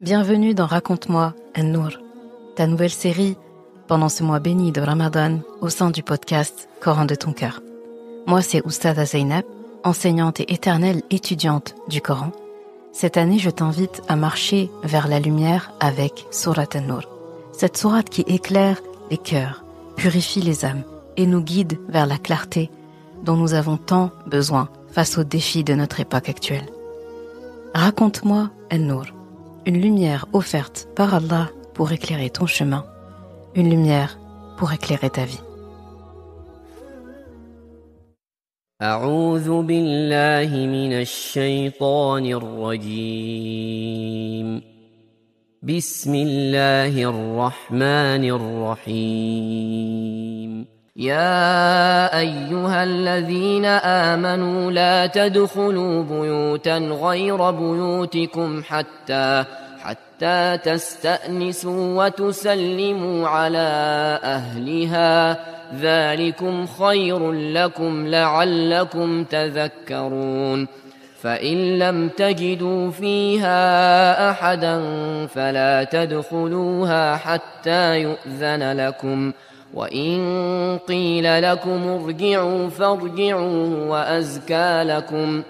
Bienvenue dans Raconte-moi An-Nour, ta nouvelle série pendant ce mois béni de Ramadan au sein du podcast Coran de ton cœur. Moi, c'est Oustada Zainab, enseignante et éternelle étudiante du Coran. Cette année, je t'invite à marcher vers la lumière avec Sourate An-Nour. Cette sourate qui éclaire les cœurs, purifie les âmes et nous guide vers la clarté dont nous avons tant besoin face aux défis de notre époque actuelle. Raconte-moi An-Nour, une lumière offerte par Allah pour éclairer ton chemin, une lumière pour éclairer ta vie. أعوذ بالله من الشيطان الرجيم بسم الله الرحمن الرحيم يا أيها الذين آمنوا لا تدخلوا بيوتا غير بيوتكم حتى تستأنسوا وتسلموا على أهلها ذلكم خير لكم لعلكم تذكرون فإن لم تجدوا فيها أحدا فلا تدخلوها حتى يؤذن لكم وإن قيل لكم ارجعوا فارجعوا وأزكى لكم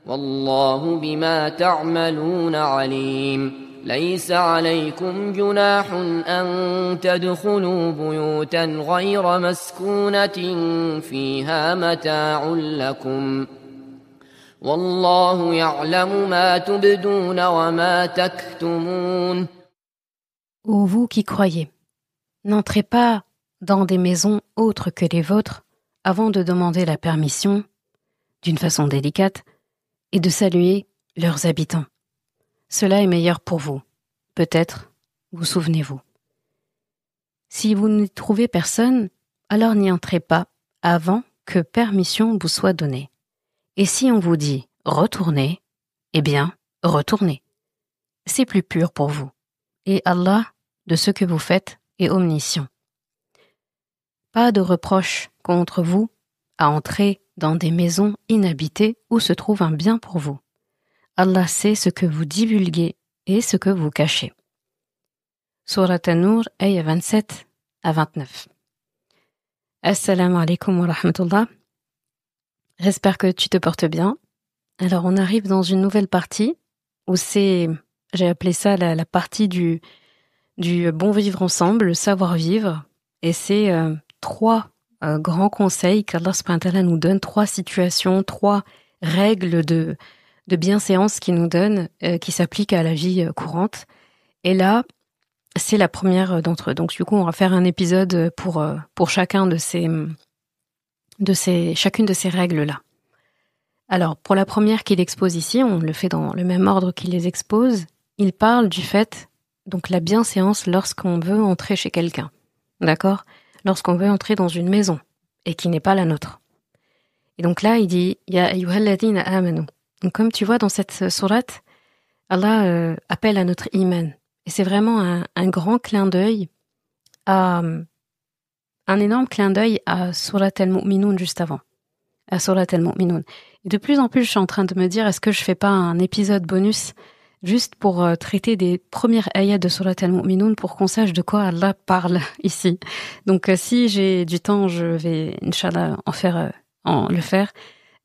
والله بما تعملون عليم ليس عليكم جناح أن تدخلوا بيوتا غير مسكونة فيها متاع لكم والله يعلم ما تبدون وما تكتمون. Ô vous qui croyez, n'entrez pas dans des maisons autres que les vôtres avant de demander la permission, d'une façon délicate, et de saluer leurs habitants. Cela est meilleur pour vous. Peut-être vous souvenez-vous. Si vous n'y trouvez personne, alors n'y entrez pas avant que permission vous soit donnée. Et si on vous dit « retournez », eh bien, retournez. C'est plus pur pour vous. Et Allah, de ce que vous faites, est omniscient. Pas de reproche contre vous à entrer dans des maisons inhabitées où se trouve un bien pour vous. Allah sait ce que vous divulguez et ce que vous cachez. Sourate An-Nour, ayat 27 à 29. Assalamu alaikum wa rahmatullah. J'espère que tu te portes bien. Alors on arrive dans une nouvelle partie où j'ai appelé ça la partie du bon vivre ensemble, le savoir-vivre. Et c'est trois grands conseils qu'Allah subhanahu wa ta'ala nous donne, trois situations, trois règles de bienséance qu'il nous donne, qui s'appliquent à la vie courante. Et là, c'est la première d'entre eux. Donc du coup, on va faire un épisode pour chacune de ces règles-là. Alors, pour la première qu'il expose ici, on le fait dans le même ordre qu'il les expose, il parle du fait, donc la bienséance lorsqu'on veut entrer chez quelqu'un. D'accord ? Lorsqu'on veut entrer dans une maison, et qui n'est pas la nôtre. Et donc là, il dit « Ya ayyuhalladhina amanu ». Donc comme tu vois dans cette sourate, Allah appelle à notre iman. Et c'est vraiment un grand clin d'œil un énorme clin d'œil à Sourate al-Mu'minun juste avant. À Sourate al-Mu'minun. Et de plus en plus, je suis en train de me dire, est-ce que je fais pas un épisode bonus juste pour traiter des premières ayats de Sourate al-Mu'minun pour qu'on sache de quoi Allah parle ici. Donc si j'ai du temps, je vais, Inch'Allah,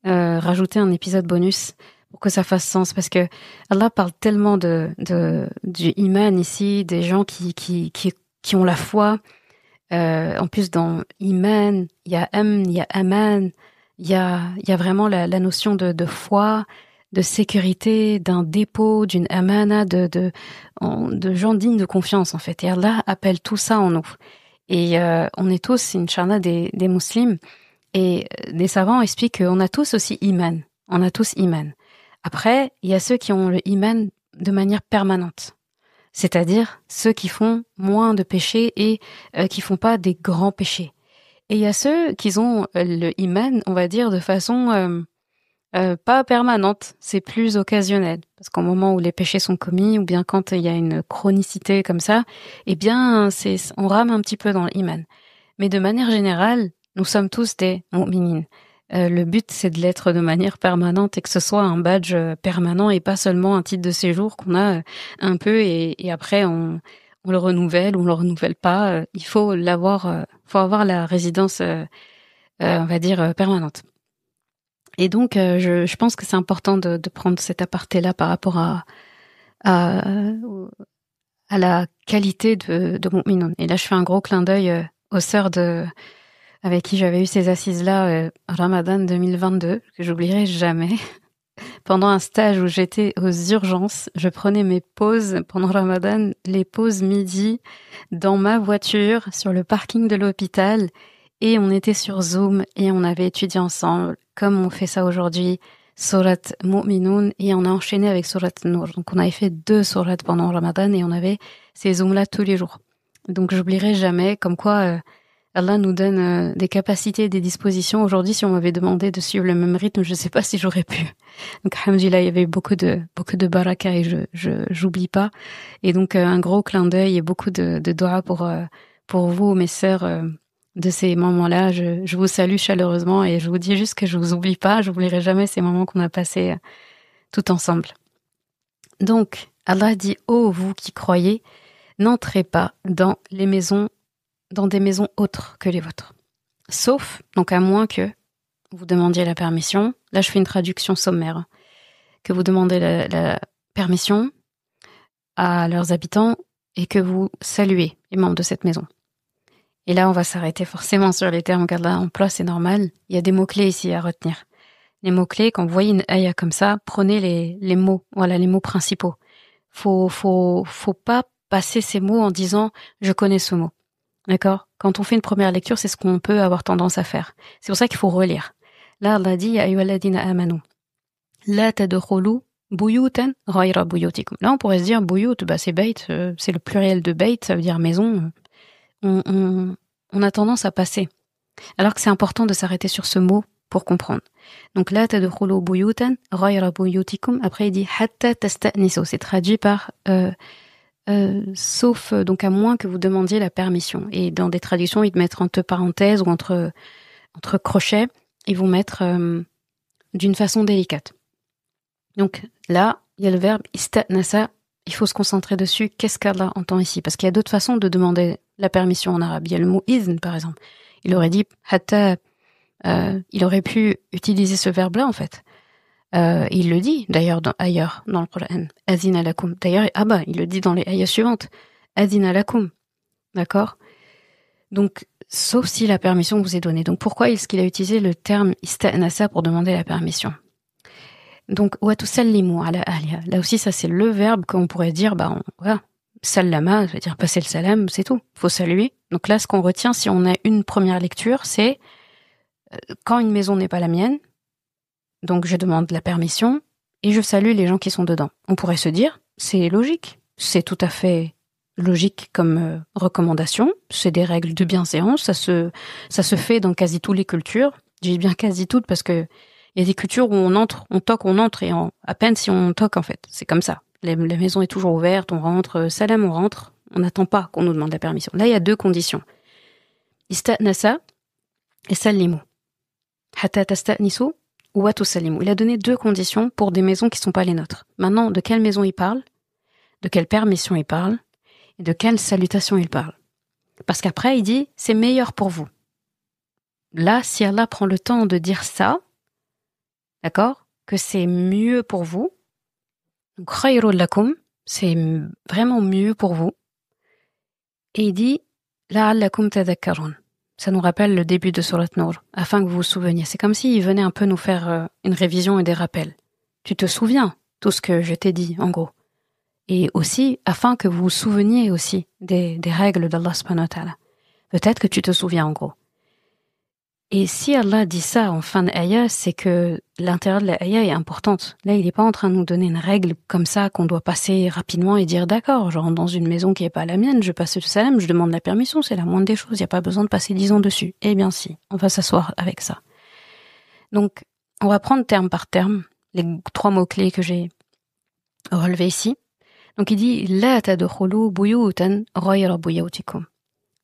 rajouter un épisode bonus pour que ça fasse sens, parce que Allah parle tellement du iman ici, des gens qui ont la foi. En plus, dans iman, il y a amn, il y a aman, il y a vraiment la notion de foi, de sécurité, d'un dépôt, d'une amana, de gens dignes de confiance, en fait. Et Allah appelle tout ça en nous. Et on est tous, Inch'Allah, des musulmans. Et des savants expliquent qu'on a tous aussi iman. On a tous iman. Après, il y a ceux qui ont le iman de manière permanente. C'est-à-dire ceux qui font moins de péchés et qui font pas des grands péchés. Et il y a ceux qui ont le iman, on va dire, de façon pas permanente, c'est plus occasionnel. Parce qu'au moment où les péchés sont commis, ou bien quand il y a une chronicité comme ça, eh bien, on rame un petit peu dans l'iman. Mais de manière générale, nous sommes tous des mu'minin. Le but, c'est de l'être de manière permanente et que ce soit un badge permanent et pas seulement un titre de séjour qu'on a un peu et après on le renouvelle ou on le renouvelle pas. Il faut l'avoir, faut avoir la résidence, on va dire, permanente. Et donc, je pense que c'est important de prendre cet aparté-là par rapport à la qualité de Mu'minun. Et là, je fais un gros clin d'œil aux sœurs avec qui j'avais eu ces assises-là, Ramadan 2022, que j'oublierai jamais. Pendant un stage où j'étais aux urgences, je prenais mes pauses pendant Ramadan, les pauses midi, dans ma voiture, sur le parking de l'hôpital, et on était sur Zoom, et on avait étudié ensemble, comme on fait ça aujourd'hui, Surat Mu'minun, et on a enchaîné avec Surat Nour. Donc on avait fait 2 sourates pendant Ramadan, et on avait ces Zooms-là tous les jours. Donc j'oublierai jamais, comme quoi Allah nous donne des capacités et des dispositions. Aujourd'hui, si on m'avait demandé de suivre le même rythme, je ne sais pas si j'aurais pu. Donc, alhamdoulilah, il y avait beaucoup de baraka et j'oublie pas. Et donc, un gros clin d'œil et beaucoup de doigts pour vous, mes sœurs, de ces moments-là. Je vous salue chaleureusement et je vous dis juste que je vous oublie pas. Je n'oublierai jamais ces moments qu'on a passés tout ensemble. Donc, Allah dit, ô vous qui croyez, n'entrez pas dans des maisons autres que les vôtres. Sauf, donc à moins que vous demandiez la permission, là je fais une traduction sommaire, que vous demandez la permission à leurs habitants et que vous saluez les membres de cette maison. Et là on va s'arrêter forcément sur les termes qu'Allah emploie, c'est normal. Il y a des mots-clés ici à retenir. Les mots-clés, quand vous voyez une ayah comme ça, prenez les mots, voilà les mots principaux. Faut pas passer ces mots en disant « je connais ce mot ». D'accord? Quand on fait une première lecture, c'est ce qu'on peut avoir tendance à faire. C'est pour ça qu'il faut relire. Là, Allah dit, Ya ayyuhalladhina amanu, la tadkhulu buyutan ghayra buyutikum. Là, on pourrait se dire, buyut, c'est bait, c'est le pluriel de bait, ça veut dire maison. On a tendance à passer. Alors que c'est important de s'arrêter sur ce mot pour comprendre. Donc, la tadkhulu buyutan ghayra buyutikum. Après, il dit, hatta tasta'nisu. C'est traduit par, sauf donc à moins que vous demandiez la permission. Et dans des traductions, ils mettent entre parenthèses ou entre crochets, ils vont mettre d'une façon délicate. Donc là, il y a le verbe ista'nasa, il faut se concentrer dessus. Qu'est-ce qu'Allah entend ici? Parce qu'il y a d'autres façons de demander la permission en arabe. Il y a le mot izn, par exemple. Il aurait dit hatta, il aurait pu utiliser ce verbe-là, en fait. Il le dit d'ailleurs ailleurs dans le Coran, Azina lakum. D'ailleurs, il le dit dans les ayats suivantes, Azina lakum. D'accord? Donc, sauf si la permission vous est donnée. Donc, pourquoi est-ce qu'il a utilisé le terme ista'nasa pour demander la permission? Donc, wa tusallimu ala ahliha. Là aussi, ça c'est le verbe qu'on pourrait dire, voilà, sallama, ça veut dire passer le salam, c'est tout. Faut saluer. Donc là, ce qu'on retient, si on a une première lecture, c'est quand une maison n'est pas la mienne, donc je demande la permission et je salue les gens qui sont dedans. On pourrait se dire, c'est logique, c'est tout à fait logique comme recommandation, c'est des règles de bienséance, ça se fait dans quasi toutes les cultures. Je dis bien quasi toutes parce que il y a des cultures où on entre, on toque, on entre et à peine si on toque en fait, c'est comme ça. La maison est toujours ouverte, on rentre, salam, on rentre, on n'attend pas qu'on nous demande la permission. Là, il y a 2 conditions. Ista'nasa et sallimu. Hatta tasta'nisu wa tusallimu. Il a donné 2 conditions pour des maisons qui ne sont pas les nôtres. Maintenant, de quelle maison il parle, de quelle permission il parle, et de quelle salutation il parle. Parce qu'après, il dit, c'est meilleur pour vous. Là, si Allah prend le temps de dire ça, d'accord, que c'est mieux pour vous, donc khayrul lakum, c'est vraiment mieux pour vous. Et il dit, la'allakum tadhakkarun. Ça nous rappelle le début de Surat Nour, afin que vous vous souveniez. C'est comme s'il venait un peu nous faire une révision et des rappels. Tu te souviens tout ce que je t'ai dit, en gros. Et aussi, afin que vous vous souveniez aussi des règles d'Allah subhanahu wa ta'ala. Peut-être que tu te souviens, en gros. Et si Allah dit ça en fin d'ayah, c'est que l'intérieur de l'ayah est importante. Là, il n'est pas en train de nous donner une règle comme ça qu'on doit passer rapidement et dire d'accord, je rentre dans une maison qui n'est pas la mienne, je passe le salam, je demande la permission, c'est la moindre des choses, il n'y a pas besoin de passer 10 ans dessus. Eh bien si, on va s'asseoir avec ça. Donc, on va prendre terme par terme les 3 mots-clés que j'ai relevés ici. Donc il dit « La tadkhulu buyutan ghayra buyutikum ».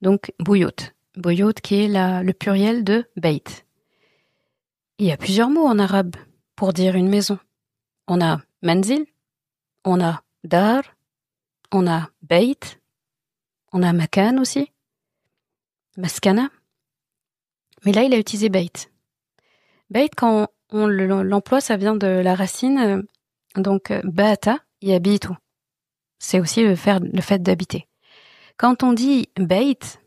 Donc, buyut. Buyut qui est le pluriel de beit. Il y a plusieurs mots en arabe pour dire une maison. On a manzil, on a dar, on a beit, on a makan aussi, maskana. Mais là, il a utilisé beit. Beit, quand on l'emploie, ça vient de la racine, donc bata, yabitu. C'est aussi le fait d'habiter. Quand on dit beit,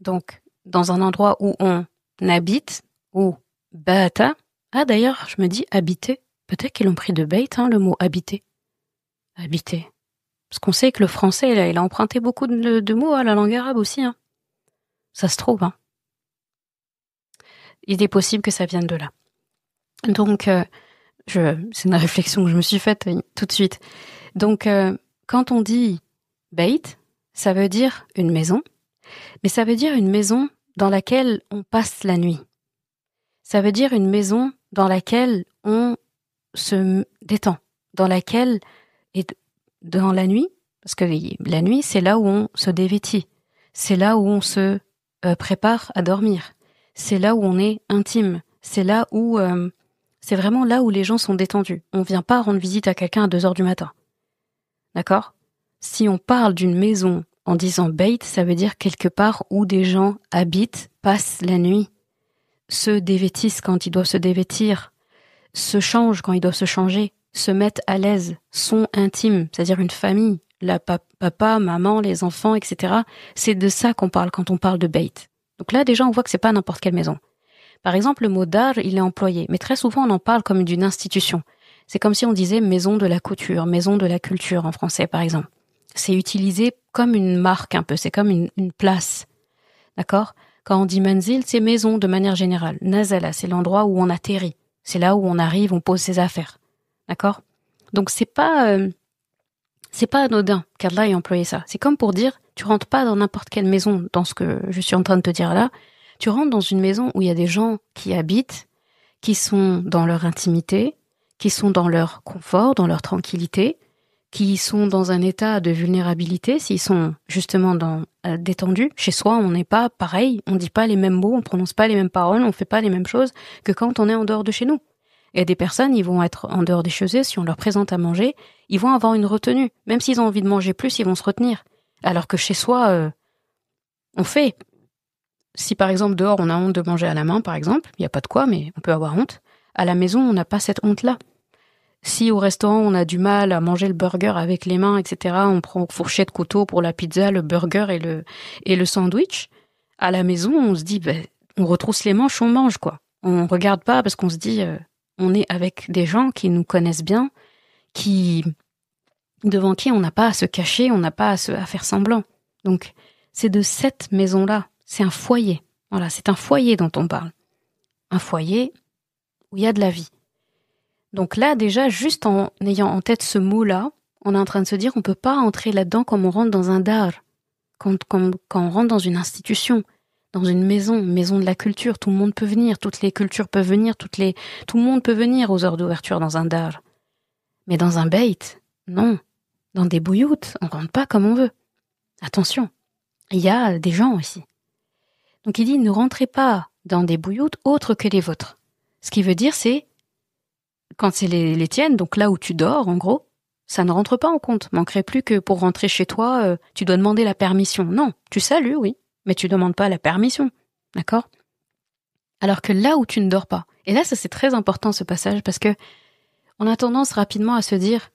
donc dans un endroit où on habite, ou bata, d'ailleurs, je me dis habiter, peut-être qu'ils l'ont pris de beit, le mot habiter. Habiter. Parce qu'on sait que le français, il a emprunté beaucoup de mots à la langue arabe aussi. Ça se trouve. Il est possible que ça vienne de là. Donc, c'est une réflexion que je me suis faite tout de suite. Donc, quand on dit beit, ça veut dire une maison, mais ça veut dire une maison dans laquelle on passe la nuit. Ça veut dire une maison dans laquelle on se détend, dans laquelle, et dans la nuit, parce que la nuit, c'est là où on se dévêtit, c'est là où on se prépare à dormir, c'est là où on est intime, c'est là où c'est vraiment là où les gens sont détendus. On vient pas rendre visite à quelqu'un à 2h du matin. D'accord ? Si on parle d'une maison en disant beit, ça veut dire quelque part où des gens habitent, passent la nuit, se dévêtissent quand ils doivent se dévêtir, se changent quand ils doivent se changer, se mettent à l'aise, sont intimes, c'est-à-dire une famille, papa, maman, les enfants, etc. C'est de ça qu'on parle quand on parle de beit. Donc là, déjà, on voit que c'est pas n'importe quelle maison. Par exemple, le mot dar, il est employé, mais très souvent, on en parle comme d'une institution. C'est comme si on disait maison de la couture, maison de la culture en français, par exemple. C'est utilisé comme une marque un peu, c'est comme une place. D'accord ? Quand on dit manzil, c'est maison de manière générale. Nazala, c'est l'endroit où on atterrit. C'est là où on arrive, on pose ses affaires. D'accord ? Donc c'est pas anodin qu'Allah ait employé ça. C'est comme pour dire, tu rentres pas dans n'importe quelle maison, dans ce que je suis en train de te dire là. Tu rentres dans une maison où il y a des gens qui habitent, qui sont dans leur intimité, qui sont dans leur confort, dans leur tranquillité, qui sont dans un état de vulnérabilité, s'ils sont justement détendus. Chez soi, on n'est pas pareil, on dit pas les mêmes mots, on prononce pas les mêmes paroles, on fait pas les mêmes choses que quand on est en dehors de chez nous. Et des personnes, ils vont être en dehors des chez eux, si on leur présente à manger, ils vont avoir une retenue. Même s'ils ont envie de manger plus, ils vont se retenir. Alors que chez soi, on fait. Si par exemple dehors, on a honte de manger à la main, par exemple, il n'y a pas de quoi, mais on peut avoir honte. À la maison, on n'a pas cette honte-là. Si au restaurant, on a du mal à manger le burger avec les mains, etc., on prend fourchette, couteau pour la pizza, le burger et le sandwich, à la maison, on se dit, on retrousse les manches, on mange, quoi. On regarde pas parce qu'on se dit, on est avec des gens qui nous connaissent bien, devant qui on n'a pas à se cacher, on n'a pas à faire semblant. Donc, c'est de cette maison-là. C'est un foyer. Voilà, c'est un foyer dont on parle. Un foyer où il y a de la vie. Donc là, déjà, juste en ayant en tête ce mot-là, on est en train de se dire, on peut pas entrer là-dedans comme on rentre dans un dar, quand on rentre dans une institution, dans une maison de la culture. Tout le monde peut venir, toutes les cultures peuvent venir, tout le monde peut venir aux heures d'ouverture dans un dar. Mais dans un beit, non. Dans des bouilloutes, on rentre pas comme on veut. Attention, il y a des gens aussi. Donc il dit, ne rentrez pas dans des bouilloutes autres que les vôtres. Ce qui veut dire, c'est, quand c'est les tiennes, donc là où tu dors, en gros, ça ne rentre pas en compte. Manquerait plus que pour rentrer chez toi, tu dois demander la permission. Non, tu salues, oui, mais tu demandes pas la permission. D'accord ? Alors que là où tu ne dors pas. Et là, ça c'est très important ce passage, parce que on a tendance rapidement à se dire,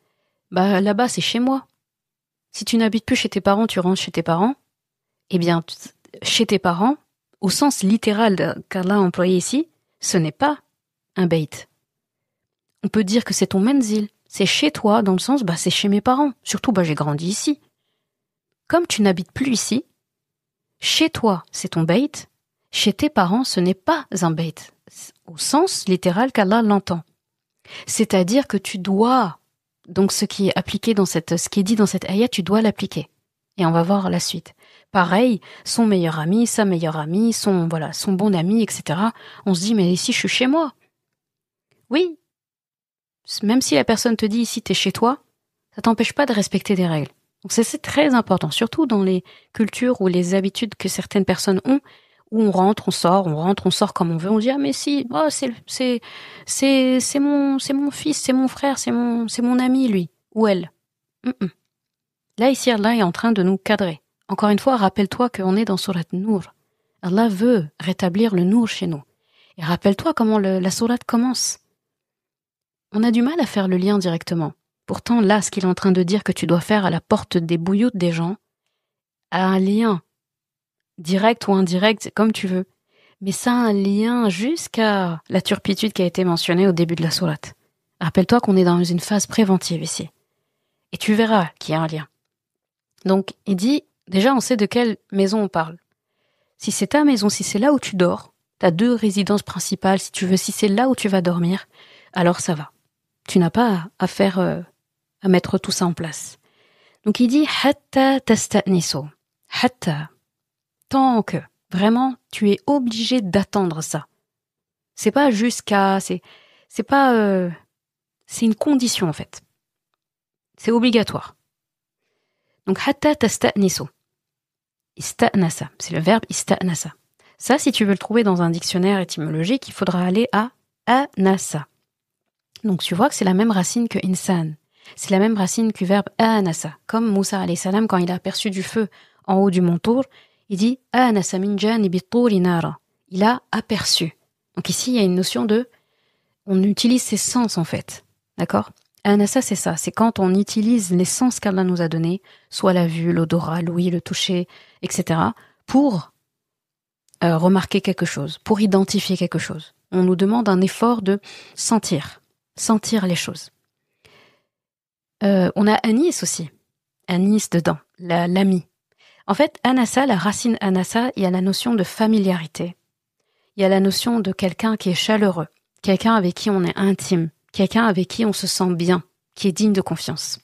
là-bas c'est chez moi. Si tu n'habites plus chez tes parents, tu rentres chez tes parents. Eh bien, chez tes parents, au sens littéral qu'Allah a employé ici, ce n'est pas un beit. On peut dire que c'est ton menzil, c'est chez toi, dans le sens, c'est chez mes parents. Surtout, j'ai grandi ici. Comme tu n'habites plus ici, chez toi, c'est ton beit, chez tes parents, ce n'est pas un beit, au sens littéral qu'Allah l'entend. C'est-à-dire que tu dois, donc ce qui est appliqué ce qui est dit dans cette ayat, tu dois l'appliquer. Et on va voir la suite. Pareil, son meilleur ami, sa meilleure amie, son bon ami, etc. On se dit, mais ici, je suis chez moi. Oui. Même si la personne te dit, ici, t'es chez toi, ça t'empêche pas de respecter des règles. Donc c'est très important, surtout dans les cultures ou les habitudes que certaines personnes ont, où on rentre, on sort comme on veut. On dit ah mais si, oh c'est mon fils, c'est mon frère, c'est mon ami lui ou elle. Mm-mm. Là ici Allah est en train de nous cadrer. Encore une fois, rappelle-toi qu'on est dans Surat Nour. Allah veut rétablir le Nour chez nous. Et rappelle-toi comment la sourate commence. On a du mal à faire le lien directement. Pourtant, là, ce qu'il est en train de dire que tu dois faire à la porte des bouilloutes des gens a un lien, direct ou indirect, c'est comme tu veux. Mais ça a un lien jusqu'à la turpitude qui a été mentionnée au début de la sourate. Rappelle-toi qu'on est dans une phase préventive ici. Et tu verras qu'il y a un lien. Donc, il dit, déjà, on sait de quelle maison on parle. Si c'est ta maison, si c'est là où tu dors, t'as 2 résidences principales, si tu veux, si c'est là où tu vas dormir, alors ça va. Tu n'as pas à faire, à mettre tout ça en place. Donc il dit, hatta tasta'nisu. Hatta. Tant que, vraiment, tu es obligé d'attendre ça. C'est pas jusqu'à, c'est pas, c'est une condition en fait. C'est obligatoire. Donc hatta tasta'nisu. Ista'nasa, c'est le verbe ista'nasa. Ça, si tu veux le trouver dans un dictionnaire étymologique, il faudra aller à anasa. Donc tu vois que c'est la même racine que insan. C'est la même racine que le verbe anasa. Comme Moussa alayhi salam, quand il a aperçu du feu en haut du mont Tour, il dit anasa min janibi touri nara. Il a aperçu. Donc ici, il y a une notion de, on utilise ses sens en fait. D'accord? Anasa, c'est ça. C'est quand on utilise les sens qu'Allah nous a donnés, soit la vue, l'odorat, l'ouïe, le toucher, etc., pour remarquer quelque chose, pour identifier quelque chose. On nous demande un effort de sentir les choses. On a anis aussi. Anis dedans, l'ami. En fait, anasa, la racine anasa, il y a la notion de familiarité. Il y a la notion de quelqu'un qui est chaleureux, quelqu'un avec qui on est intime, quelqu'un avec qui on se sent bien, qui est digne de confiance.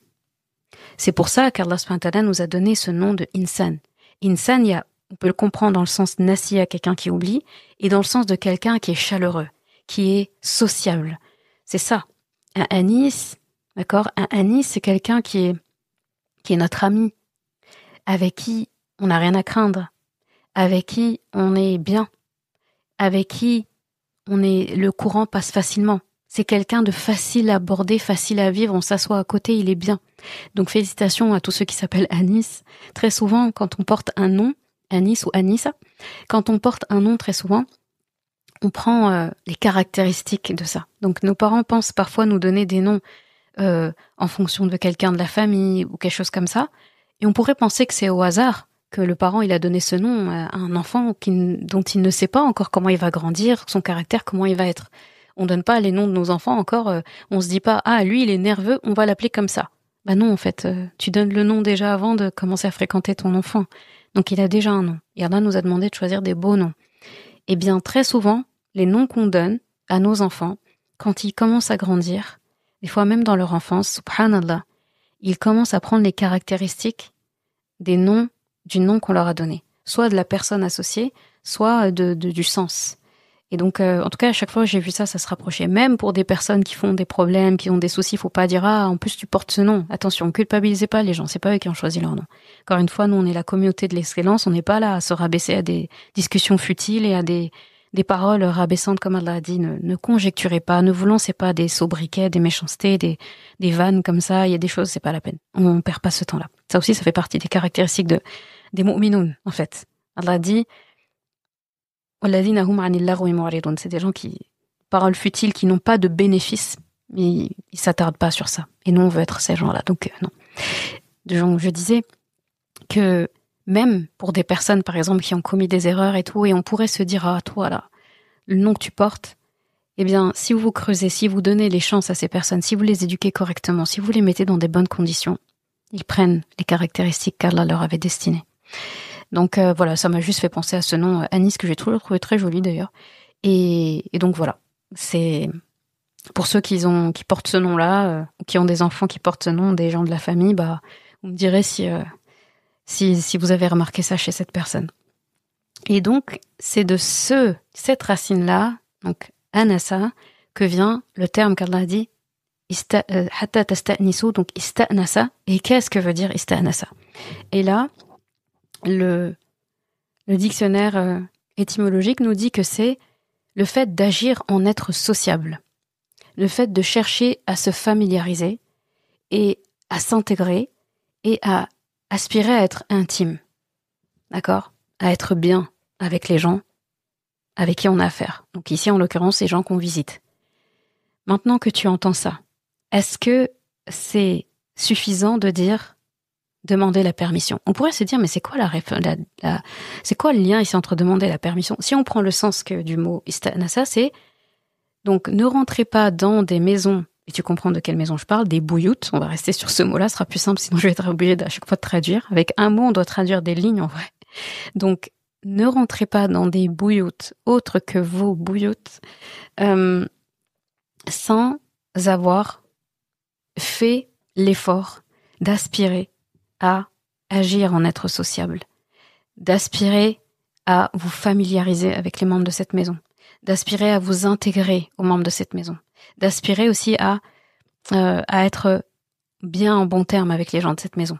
C'est pour ça qu'Allah subhanahu wa ta'ala nous a donné ce nom de insan. Insan, on peut le comprendre dans le sens nasiya, quelqu'un qui oublie, et dans le sens de quelqu'un qui est chaleureux, qui est sociable. C'est ça. Un anis, d'accord? Un anis, c'est quelqu'un qui est notre ami, avec qui on n'a rien à craindre, avec qui on est bien, avec qui le courant passe facilement. C'est quelqu'un de facile à aborder, facile à vivre, on s'assoit à côté, il est bien. Donc félicitations à tous ceux qui s'appellent Anis. Très souvent, quand on porte un nom, Anis ou Anissa, quand on porte un nom très souvent, on prend les caractéristiques de ça. Donc nos parents pensent parfois nous donner des noms en fonction de quelqu'un de la famille ou quelque chose comme ça, et on pourrait penser que c'est au hasard que le parent il a donné ce nom à un enfant dont il ne sait pas encore comment il va grandir, son caractère, comment il va être. On donne pas les noms de nos enfants encore, on se dit pas ah lui il est nerveux, on va l'appeler comme ça. Bah non en fait, tu donnes le nom déjà avant de commencer à fréquenter ton enfant. Donc il a déjà un nom. Et Allah nous a demandé de choisir des beaux noms. Eh bien très souvent, les noms qu'on donne à nos enfants, quand ils commencent à grandir, des fois même dans leur enfance, subhanallah, ils commencent à prendre les caractéristiques du nom qu'on leur a donné. Soit de la personne associée, soit du sens. Et donc, en tout cas, à chaque fois que j'ai vu ça se rapprochait. Même pour des personnes qui font des problèmes, qui ont des soucis, faut pas dire, ah, en plus tu portes ce nom. Attention, culpabilisez pas les gens, c'est pas eux qui ont choisi leur nom. Encore une fois, nous, on est la communauté de l'excellence, on n'est pas là à se rabaisser à des discussions futiles et à des paroles rabaissantes, comme Allah a dit. Ne conjecturez pas, ne vous lancez pas des sobriquets, des méchancetés, des vannes comme ça. Il y a des choses, c'est pas la peine. On perd pas ce temps-là. Ça aussi, ça fait partie des caractéristiques des mu'minoun, en fait. Allah dit, c'est des gens qui, paroles futiles, qui n'ont pas de bénéfice, mais ils s'attardent pas sur ça. Et nous, on veut être ces gens-là. Donc, non. Donc, je disais que même pour des personnes, par exemple, qui ont commis des erreurs et tout, et on pourrait se dire, ah, toi, là, le nom que tu portes, eh bien, si vous creusez, si vous donnez les chances à ces personnes, si vous les éduquez correctement, si vous les mettez dans des bonnes conditions, ils prennent les caractéristiques qu'Allah leur avait destinées. Donc voilà, ça m'a juste fait penser à ce nom Anis que j'ai toujours trouvé très joli d'ailleurs. Et donc voilà, c'est pour ceux qui portent ce nom-là, ou qui ont des enfants qui portent ce nom, des gens de la famille, bah vous me direz si vous avez remarqué ça chez cette personne. Et donc c'est de cette racine-là, donc anasa, que vient le terme qu'Allah a dit hatta tasta'nisu, donc ista'nasa. Et qu'est-ce que veut dire ista'nasa? Et là, le dictionnaire étymologique nous dit que c'est le fait d'agir en être sociable, le fait de chercher à se familiariser et à s'intégrer et à aspirer à être intime, d'accord? À être bien avec les gens avec qui on a affaire. Donc ici, en l'occurrence, les gens qu'on visite. Maintenant que tu entends ça, est-ce que c'est suffisant de dire demander la permission? On pourrait se dire, mais c'est quoi c'est quoi le lien ici entre demander la permission? Si on prend le sens du mot istanasa, c'est donc ne rentrez pas dans des maisons, et tu comprends de quelle maison je parle, des bouilloutes. On va rester sur ce mot-là, ce sera plus simple, sinon je vais être obligée à chaque fois de traduire. Avec un mot, on doit traduire des lignes en vrai. Donc, ne rentrez pas dans des bouilloutes autres que vos bouilloutes sans avoir fait l'effort d'aspirer à agir en être sociable, d'aspirer à vous familiariser avec les membres de cette maison, d'aspirer à vous intégrer aux membres de cette maison, d'aspirer aussi à être bien en bon terme avec les gens de cette maison.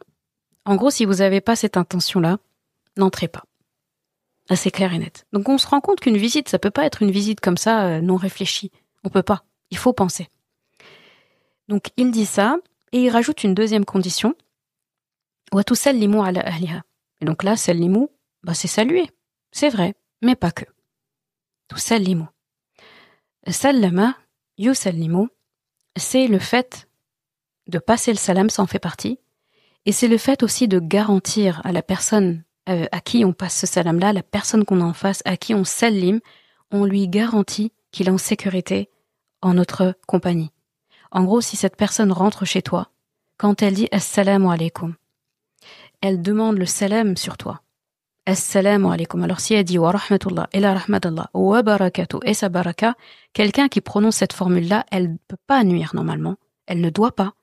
En gros, si vous n'avez pas cette intention-là, n'entrez pas. Assez clair et net. Donc on se rend compte qu'une visite, ça peut pas être une visite comme ça, non réfléchie. On peut pas. Il faut penser. Donc il dit ça, et il rajoute une deuxième condition. Wa tusallimu ala ahliha. Et donc là, sallimu, c'est saluer. C'est vrai, mais pas que. Tusallimu. Sallama, yusallimu, c'est le fait de passer le salam, ça en fait partie. Et c'est le fait aussi de garantir à la personne à qui on passe ce salam-là, la personne qu'on a en face, à qui on salim, on lui garantit qu'il est en sécurité en notre compagnie. En gros, si cette personne rentre chez toi, quand elle dit « Assalamu alaikum », elle demande le salam sur toi. « Assalamu alaikum ». Alors si elle dit « Wa rahmatullah » et la rahmatullah, « Wa barakatuh » et sa baraka, quelqu'un qui prononce cette formule-là, elle ne peut pas nuire normalement. Elle ne doit pas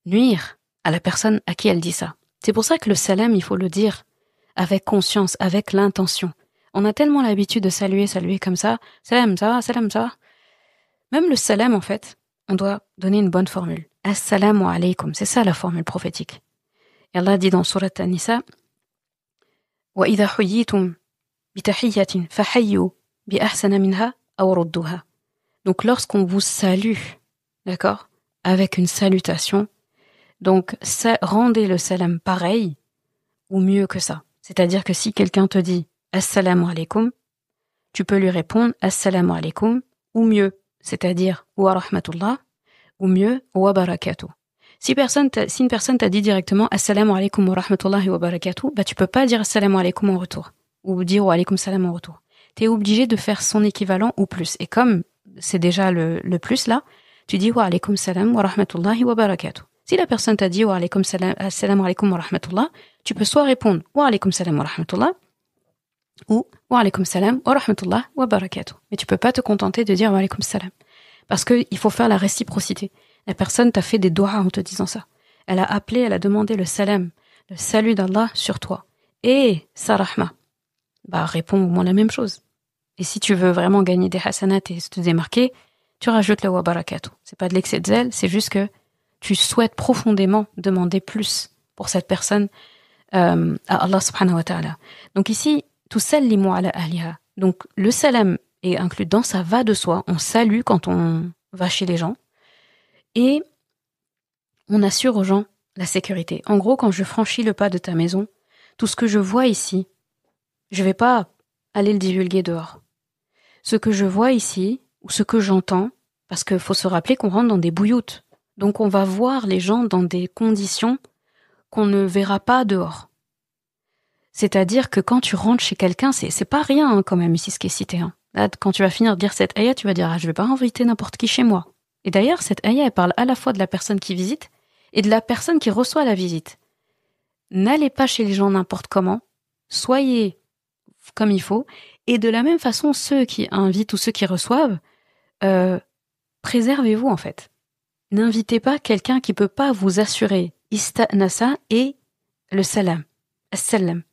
nuire à la personne à qui elle dit ça. C'est pour ça que le salam, il faut le dire avec conscience, avec l'intention. On a tellement l'habitude de saluer comme ça. Salam, ça va, salam, ça va. Même le salam, en fait, on doit donner une bonne formule. Assalamu alaykum, c'est ça la formule prophétique. Et Allah dit dans Surat An-Nisa, Wa idha huyyitum bitahiyyatin fahayyu bi ahsana minha aw rudduha. Donc lorsqu'on vous salue, d'accord, avec une salutation, donc rendez le salam pareil ou mieux que ça. C'est-à-dire que si quelqu'un te dit « Assalamu alaikum », tu peux lui répondre « Assalamu alaikum » ou mieux, c'est-à-dire « Wa rahmatullah » ou mieux « Wa barakatuh ». Si une personne t'a dit directement « Assalamu alaikum wa rahmatullahi wa barakatuh », tu peux pas dire « Assalamu alaikum » en retour ou dire « Wa alaikum salam » en retour. Tu es obligé de faire son équivalent ou plus. Et comme c'est déjà le plus là, tu dis « Wa alaikum salam wa rahmatullahi wa barakatuh ». Si la personne t'a dit « Wa alaikum salam, assalamu alaikum wa rahmatullah », tu peux soit répondre « Wa alaikum salam wa rahmatullah » ou « Wa alaikum salam wa rahmatullah wa barakatuh ». Mais tu peux pas te contenter de dire « Wa alaikum salam ». Parce qu'il faut faire la réciprocité. La personne t'a fait des doigts en te disant ça. Elle a appelé, elle a demandé le salam, le salut d'Allah sur toi. Et sa rahma. Réponds au moins la même chose. Et si tu veux vraiment gagner des hasanat et te démarquer, tu rajoutes le wa barakatuh. C'est pas de l'excès de zèle, c'est juste que tu souhaites profondément demander plus pour cette personne à Allah subhanahu wa ta'ala. Donc ici, tusallimu ala ahliha. Donc le salam est inclus dans ça va de soi. On salue quand on va chez les gens. Et on assure aux gens la sécurité. En gros, quand je franchis le pas de ta maison, tout ce que je vois ici, je vais pas aller le divulguer dehors. Ce que je vois ici, ou ce que j'entends, parce qu'il faut se rappeler qu'on rentre dans des bouilloutes. Donc on va voir les gens dans des conditions qu'on ne verra pas dehors. C'est-à-dire que quand tu rentres chez quelqu'un, c'est pas rien quand même ici ce qui est cité. Là, quand tu vas finir de dire cette ayah, tu vas dire je vais pas inviter n'importe qui chez moi. Et d'ailleurs, cette ayah, elle parle à la fois de la personne qui visite et de la personne qui reçoit la visite. N'allez pas chez les gens n'importe comment, soyez comme il faut, et de la même façon, ceux qui invitent ou ceux qui reçoivent, préservez-vous en fait. N'invitez pas quelqu'un qui peut pas vous assurer istanasa et le salam, as-salam.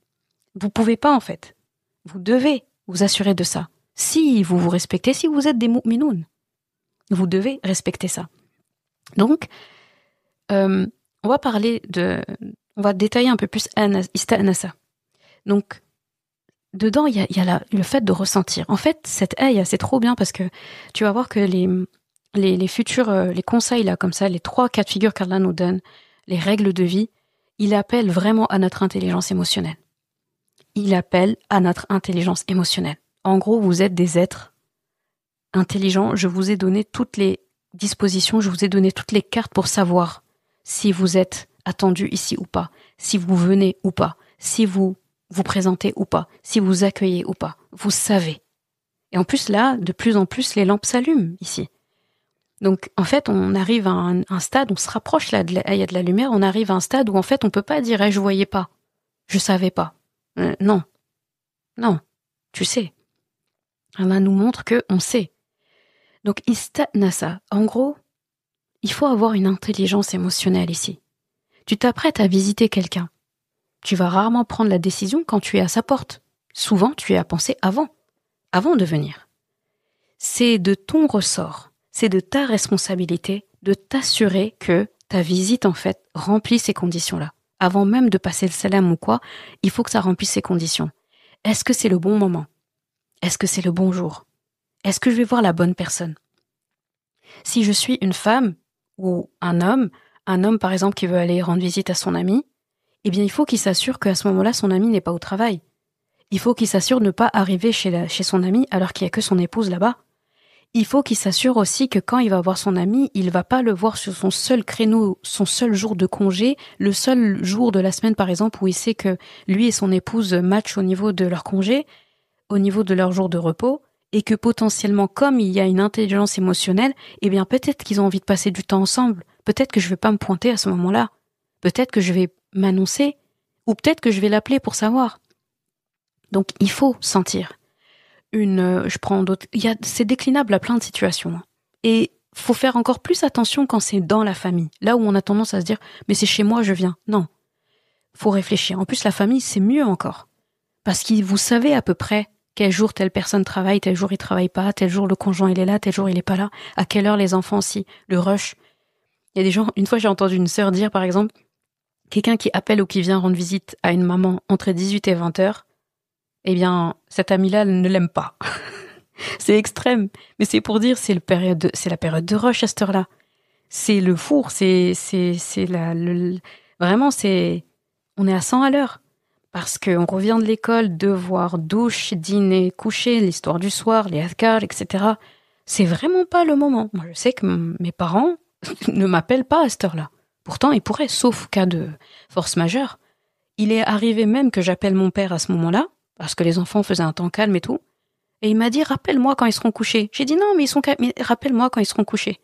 Vous pouvez pas en fait. Vous devez vous assurer de ça. Si vous vous respectez, si vous êtes des mu'minoun. Vous devez respecter ça. Donc, on va détailler un peu plus istanasa. Donc, dedans, il y a le fait de ressentir. En fait, cette aïe, c'est trop bien parce que tu vas voir que les futurs, les conseils, là, comme ça, les 3 cas de figure qu'Allah nous donne, les règles de vie, il appelle vraiment à notre intelligence émotionnelle. Il appelle à notre intelligence émotionnelle. En gros, vous êtes des êtres intelligents. Je vous ai donné toutes les dispositions, je vous ai donné toutes les cartes pour savoir si vous êtes attendu ici ou pas, si vous venez ou pas, si vous vous présentez ou pas, si vous accueillez ou pas. Vous savez. Et en plus, là, de plus en plus, les lampes s'allument ici. Donc, en fait, on arrive à un stade, on se rapproche là, il y a de la lumière, on arrive à un stade où, en fait, on peut pas dire, je voyais pas, je savais pas. Non. Tu sais. Allah nous montre que on sait. Donc, istanasa. En gros, il faut avoir une intelligence émotionnelle ici. Tu t'apprêtes à visiter quelqu'un. Tu vas rarement prendre la décision quand tu es à sa porte. Souvent, tu y as pensé avant de venir. C'est de ton ressort, c'est de ta responsabilité de t'assurer que ta visite, en fait, remplit ces conditions-là. Avant même de passer le salam ou quoi, il faut que ça remplisse ces conditions. Est-ce que c'est le bon moment? Est-ce que c'est le bon jour? Est-ce que je vais voir la bonne personne? Si je suis une femme ou un homme par exemple qui veut aller rendre visite à son ami, eh bien il faut qu'il s'assure qu'à ce moment-là son ami n'est pas au travail. Il faut qu'il s'assure de ne pas arriver chez son ami alors qu'il n'y a que son épouse là-bas. Il faut qu'il s'assure aussi que quand il va voir son ami, il va pas le voir sur son seul créneau, son seul jour de congé, le seul jour de la semaine par exemple où il sait que lui et son épouse matchent au niveau de leur congé, au niveau de leur jour de repos, et que potentiellement, comme il y a une intelligence émotionnelle, eh bien peut-être qu'ils ont envie de passer du temps ensemble. Peut-être que je vais pas me pointer à ce moment-là. Peut-être que je vais m'annoncer, ou peut-être que je vais l'appeler pour savoir. Donc il faut sentir. C'est déclinable à plein de situations. Et faut faire encore plus attention quand c'est dans la famille. Là où on a tendance à se dire, mais c'est chez moi, je viens. Non. Faut réfléchir. En plus, la famille, c'est mieux encore. Parce que vous savez à peu près quel jour telle personne travaille, tel jour il travaille pas, tel jour le conjoint il est là, tel jour il est pas là, à quelle heure les enfants aussi, le rush. Il y a des gens, une fois j'ai entendu une sœur dire par exemple, quelqu'un qui appelle ou qui vient rendre visite à une maman entre 18 et 20 heures, eh bien, cette amie-là ne l'aime pas. C'est extrême. Mais c'est pour dire, c'est la période de rush à cette heure-là. C'est le four, vraiment, on est à 100 à l'heure. Parce qu'on revient de l'école, devoir, douche, dîner, coucher, l'histoire du soir, les adhkar, etc. C'est vraiment pas le moment. Moi, je sais que mes parents ne m'appellent pas à cette heure-là. Pourtant, ils pourraient, sauf cas de force majeure. Il est arrivé même que j'appelle mon père à ce moment-là, parce que les enfants faisaient un temps calme et tout. Et il m'a dit, rappelle-moi quand ils seront couchés. J'ai dit, non, mais rappelle-moi quand ils seront couchés.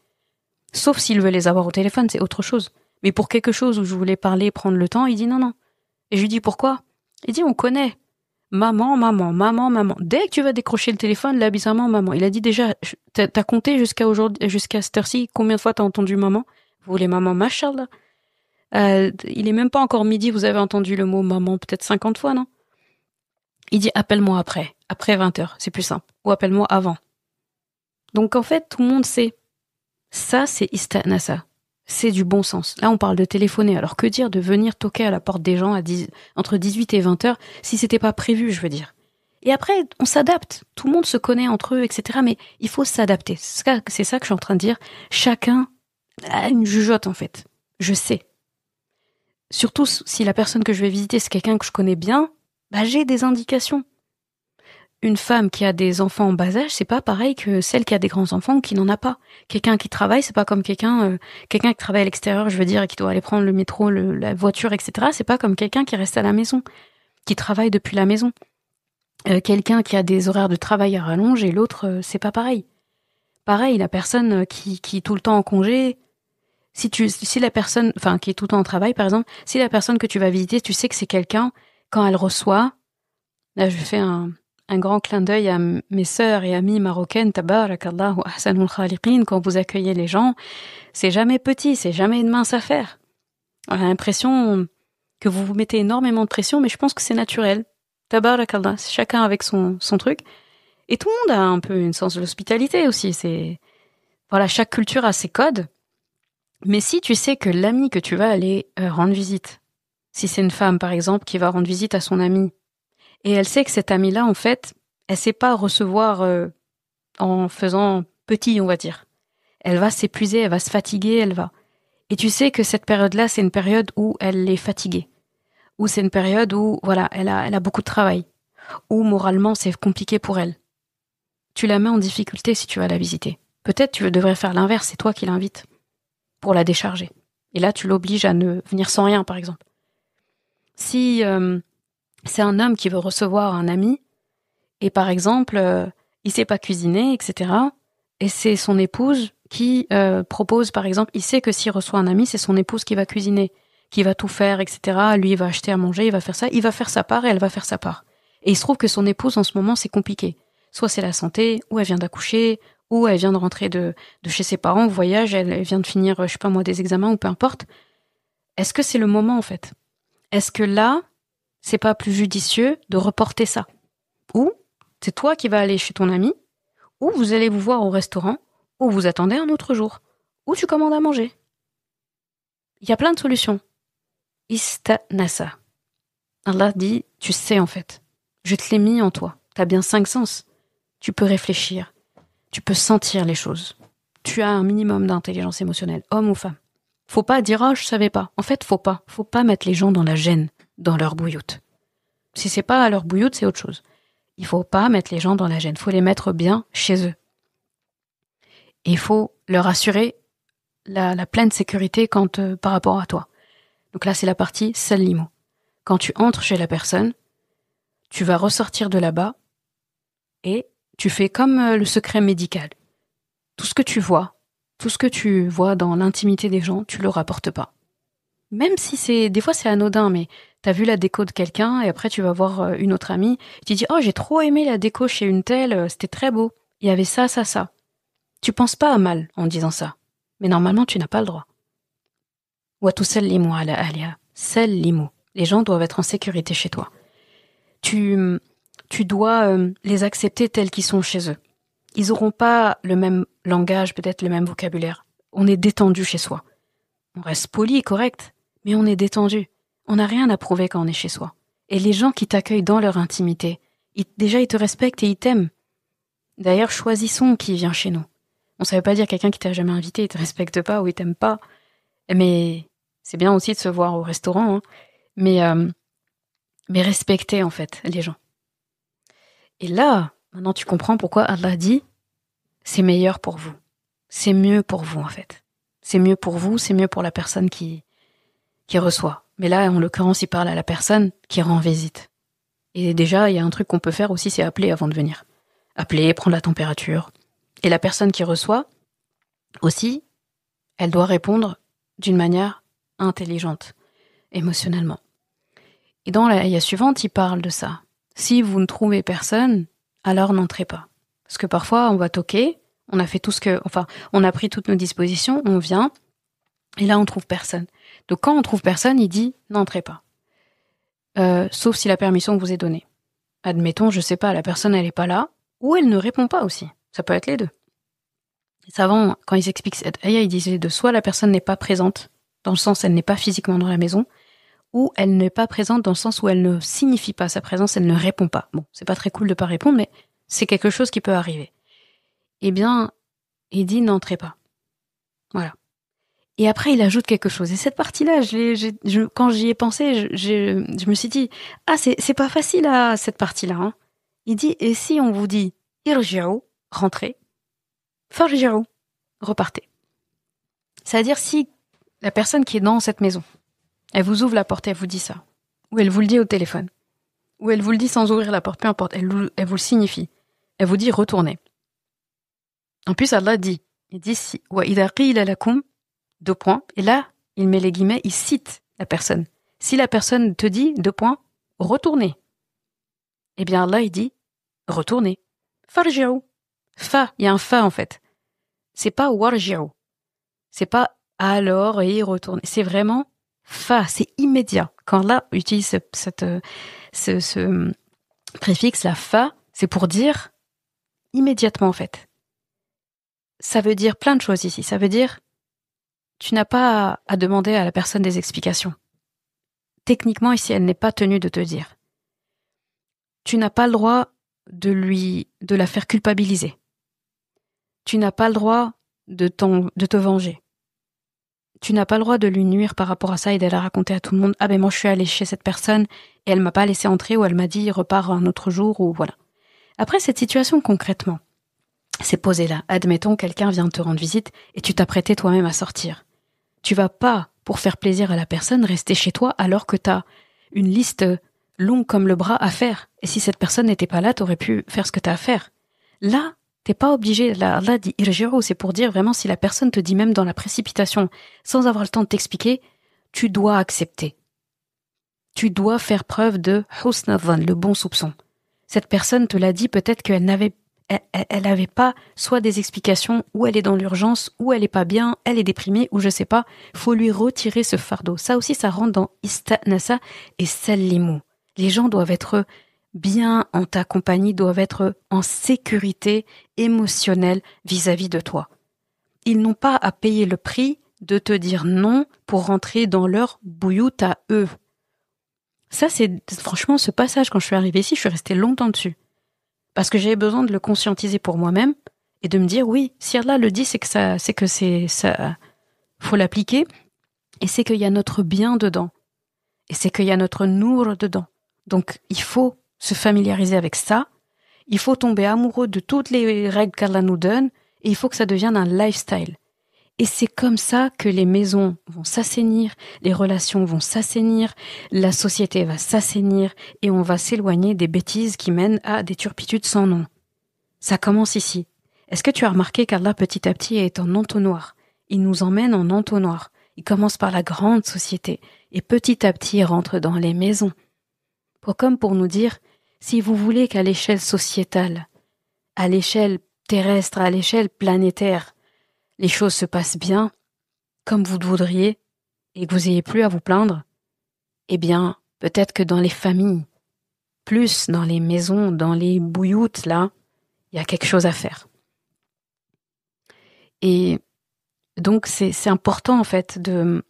Sauf s'il veut les avoir au téléphone, c'est autre chose. Mais pour quelque chose où je voulais parler, prendre le temps, il dit non. Et je lui dis, pourquoi? Il dit, on connaît. Maman. Dès que tu vas décrocher le téléphone, là, bizarrement, maman. Il a dit déjà, t'as compté jusqu'à aujourd'hui, jusqu'à cette heure-ci, combien de fois t'as entendu maman? Vous voulez maman, machallah? Il est même pas encore midi, vous avez entendu le mot maman peut-être 50 fois, non? Il dit, appelle-moi après 20 heures, c'est plus simple. Ou appelle-moi avant. Donc en fait, tout le monde sait. Ça, c'est istanasa. C'est du bon sens. Là, on parle de téléphoner. Alors que dire de venir toquer à la porte des gens entre 18 et 20 heures si c'était pas prévu, je veux dire. Et après, on s'adapte. Tout le monde se connaît entre eux, etc. Mais il faut s'adapter. C'est ça que je suis en train de dire. Chacun a une jugeote, en fait. Je sais. Surtout si la personne que je vais visiter, c'est quelqu'un que je connais bien, j'ai des indications. Une femme qui a des enfants en bas âge, c'est pas pareil que celle qui a des grands enfants ou qui n'en a pas. Quelqu'un qui travaille, c'est pas comme quelqu'un qui travaille à l'extérieur, je veux dire, et qui doit aller prendre le métro, la voiture, etc. C'est pas comme quelqu'un qui reste à la maison, qui travaille depuis la maison. Quelqu'un qui a des horaires de travail à rallonge et l'autre, c'est pas pareil. Pareil, la personne qui est tout le temps en congé, si la personne, qui est tout le temps en travail, par exemple, si la personne que tu vas visiter, tu sais que c'est quelqu'un, quand elle reçoit, là je fais un grand clin d'œil à mes sœurs et amies marocaines, tabarakallahu ahsanul khaliqin, quand vous accueillez les gens, c'est jamais petit, c'est jamais une mince affaire. On a l'impression que vous vous mettez énormément de pression, mais je pense que c'est naturel. Tabarakallah, chacun avec son truc. Et tout le monde a un peu une sens de l'hospitalité aussi. Chaque culture a ses codes. Mais si tu sais que l'ami que tu vas aller rendre visite, si c'est une femme par exemple qui va rendre visite à son ami, Et elle sait que cette amie-là, en fait, elle sait pas recevoir en faisant petit, on va dire. Elle va s'épuiser, elle va se fatiguer, elle va. Et tu sais que cette période-là, c'est une période où elle est fatiguée. Ou c'est une période où, voilà, elle a beaucoup de travail. Ou moralement, c'est compliqué pour elle. Tu la mets en difficulté si tu vas la visiter. Peut-être tu devrais faire l'inverse, c'est toi qui l'invites pour la décharger. Et là, tu l'obliges à ne venir sans rien, par exemple. Si c'est un homme qui veut recevoir un ami, et par exemple, il sait pas cuisiner, etc., et c'est son épouse qui propose, par exemple, il sait que s'il reçoit un ami, c'est son épouse qui va cuisiner, qui va tout faire, etc., lui, il va acheter à manger, il va faire sa part et elle va faire sa part. Et il se trouve que son épouse, en ce moment, c'est compliqué. Soit c'est la santé, ou elle vient d'accoucher, ou elle vient de rentrer de chez ses parents, voyage, elle vient de finir, je sais pas moi, des examens, ou peu importe. Est-ce que c'est le moment, en fait? Est-ce que là, c'est pas plus judicieux de reporter ça? Ou c'est toi qui vas aller chez ton ami, ou vous allez vous voir au restaurant, ou vous attendez un autre jour, ou tu commandes à manger. Il y a plein de solutions. Istanasa. Allah dit, tu sais en fait, je te l'ai mis en toi. T'as bien 5 sens. Tu peux réfléchir, tu peux sentir les choses. Tu as un minimum d'intelligence émotionnelle, homme ou femme. Faut pas dire, oh, je savais pas. En fait, faut pas mettre les gens dans la gêne, dans leur bouilloute. Si c'est pas à leur bouilloute, c'est autre chose. Il faut pas mettre les gens dans la gêne, faut les mettre bien chez eux. Et il faut leur assurer la pleine sécurité par rapport à toi. Donc là, c'est la partie salimo. Quand tu entres chez la personne, tu vas ressortir de là-bas et tu fais comme le secret médical. Tout ce que tu vois dans l'intimité des gens, tu le rapportes pas. Même si des fois c'est anodin, mais t'as vu la déco de quelqu'un et après tu vas voir une autre amie, et tu dis, oh, j'ai trop aimé la déco chez une telle, c'était très beau. Il y avait ça, ça, ça. Tu penses pas à mal en disant ça. Mais normalement, tu n'as pas le droit. Wa tusallimu ala ahliha. Sallimu. Les gens doivent être en sécurité chez toi. Tu dois les accepter tels qu'ils sont chez eux. Ils auront pas le même langage, peut-être le même vocabulaire. On est détendu chez soi. On reste poli, correct, mais on est détendu. On n'a rien à prouver quand on est chez soi. Et les gens qui t'accueillent dans leur intimité, déjà ils te respectent et ils t'aiment. D'ailleurs, choisissons qui vient chez nous. On ne veut pas dire quelqu'un qui t'a jamais invité, il te respecte pas ou il t'aime pas. Mais c'est bien aussi de se voir au restaurant, hein. Mais respecter en fait les gens. Et là, maintenant tu comprends pourquoi Allah dit c'est meilleur pour vous. C'est mieux pour vous en fait. C'est mieux pour vous, c'est mieux pour la personne qui reçoit. Mais là, en l'occurrence, il parle à la personne qui rend visite. Et déjà, il y a un truc qu'on peut faire aussi, c'est appeler avant de venir. Appeler, prendre la température. Et la personne qui reçoit, aussi, elle doit répondre d'une manière intelligente, émotionnellement. Et dans la ayah suivante, il parle de ça. Si vous ne trouvez personne, alors n'entrez pas. Parce que parfois, on va toquer, on a pris toutes nos dispositions, on vient, et là, on trouve personne. Donc quand on trouve personne, il dit, n'entrez pas. Sauf si la permission vous est donnée. Admettons, je sais pas, la personne, elle est pas là, ou elle ne répond pas aussi. Ça peut être les deux. Les savants, quand ils expliquent cette ayah, ils disent les deux. Soit la personne n'est pas présente, dans le sens elle n'est pas physiquement dans la maison, ou elle n'est pas présente dans le sens où elle ne signifie pas sa présence, elle ne répond pas. Bon, c'est pas très cool de pas répondre, mais c'est quelque chose qui peut arriver. Eh bien, il dit n'entrez pas. Voilà. Et après, il ajoute quelque chose. Et cette partie-là, quand j'y ai pensé, je me suis dit, ah, c'est pas facile cette partie-là, hein. Il dit, et si on vous dit irji'u, rentrez, farji'u, repartez. C'est-à-dire si la personne qui est dans cette maison, elle vous ouvre la porte et elle vous dit ça, ou elle vous le dit au téléphone, ou elle vous le dit sans ouvrir la porte, peu importe, elle vous le signifie, elle vous dit retournez. En plus, Allah dit, il dit si, wa idha qila lakum, 2 points, et là, il met les guillemets, il cite la personne. Si la personne te dit, 2 points, retournez. Eh bien, Allah, il dit, retournez. Farji'u. Fa, il y a un fa en fait. C'est pas warji'u. C'est pas alors et retournez. C'est vraiment fa, c'est immédiat. Quand Allah utilise ce préfixe, la fa, c'est pour dire immédiatement en fait. Ça veut dire plein de choses ici. Ça veut dire tu n'as pas à demander à la personne des explications. Techniquement, ici, elle n'est pas tenue de te dire. tu n'as pas le droit de la faire culpabiliser. Tu n'as pas le droit de te venger. Tu n'as pas le droit de lui nuire par rapport à ça et d'aller raconter à tout le monde « Ah ben moi je suis allée chez cette personne et elle m'a pas laissé entrer ou elle m'a dit repars un autre jour ou voilà. » Après cette situation concrètement, c'est posé là. Admettons quelqu'un vient te rendre visite et tu t'apprêtais toi-même à sortir. Tu vas pas, pour faire plaisir à la personne, rester chez toi alors que t'as une liste longue comme le bras à faire. Et si cette personne n'était pas là, t'aurais pu faire ce que t'as à faire. Là, t'es pas obligé, là dit irji'u, c'est pour dire vraiment si la personne te dit même dans la précipitation, sans avoir le temps de t'expliquer, tu dois accepter. Tu dois faire preuve de husn adh-dhann, le bon soupçon. Cette personne te l'a dit, peut-être qu'elle n'avait pas soit des explications, ou elle est dans l'urgence, ou elle est pas bien, elle est déprimée, ou je sais pas, faut lui retirer ce fardeau. Ça aussi, ça rentre dans ista'nasa et sallimu. Les gens doivent être bien en ta compagnie, doivent être en sécurité émotionnelle vis-à-vis de toi. Ils n'ont pas à payer le prix de te dire non pour rentrer dans leur bouillout à eux. Ça, c'est franchement ce passage, quand je suis arrivée ici, je suis restée longtemps dessus. Parce que j'avais besoin de le conscientiser pour moi-même et de me dire oui, si Allah le dit, c'est que ça, faut l'appliquer et c'est qu'il y a notre bien dedans et c'est qu'il y a notre nour dedans. Donc il faut se familiariser avec ça, il faut tomber amoureux de toutes les règles qu'Allah nous donne et il faut que ça devienne un lifestyle. Et c'est comme ça que les maisons vont s'assainir, les relations vont s'assainir, la société va s'assainir et on va s'éloigner des bêtises qui mènent à des turpitudes sans nom. Ça commence ici. Est-ce que tu as remarqué qu'Allah petit à petit est en entonnoir? Il nous emmène en entonnoir. Il commence par la grande société et petit à petit il rentre dans les maisons. Comme pour nous dire, si vous voulez qu'à l'échelle sociétale, à l'échelle terrestre, à l'échelle planétaire, les choses se passent bien, comme vous le voudriez, et que vous n'ayez plus à vous plaindre, eh bien, peut-être que dans les familles, plus dans les maisons, dans les bouilloutes, là, il y a quelque chose à faire. Et donc, c'est important, en fait, de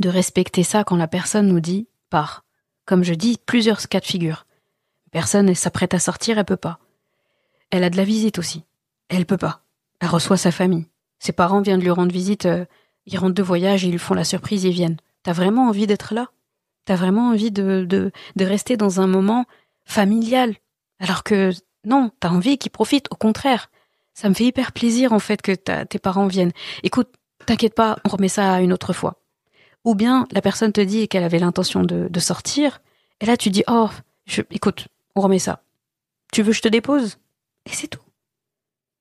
respecter ça quand la personne nous dit « pars ». Comme je dis, plusieurs cas de figure. Personne, elle s'apprête à sortir, elle peut pas. Elle a de la visite aussi. Elle peut pas. Elle reçoit sa famille. Ses parents viennent lui rendre visite, ils rentrent de voyage, ils lui font la surprise, ils viennent. T'as vraiment envie d'être là? T'as vraiment envie de rester dans un moment familial? Alors que non, t'as envie qu'ils profitent, au contraire. Ça me fait hyper plaisir en fait que tes parents viennent. Écoute, t'inquiète pas, on remet ça une autre fois. Ou bien la personne te dit qu'elle avait l'intention de sortir, et là tu dis oh, écoute, on remet ça. Tu veux que je te dépose? Et c'est tout.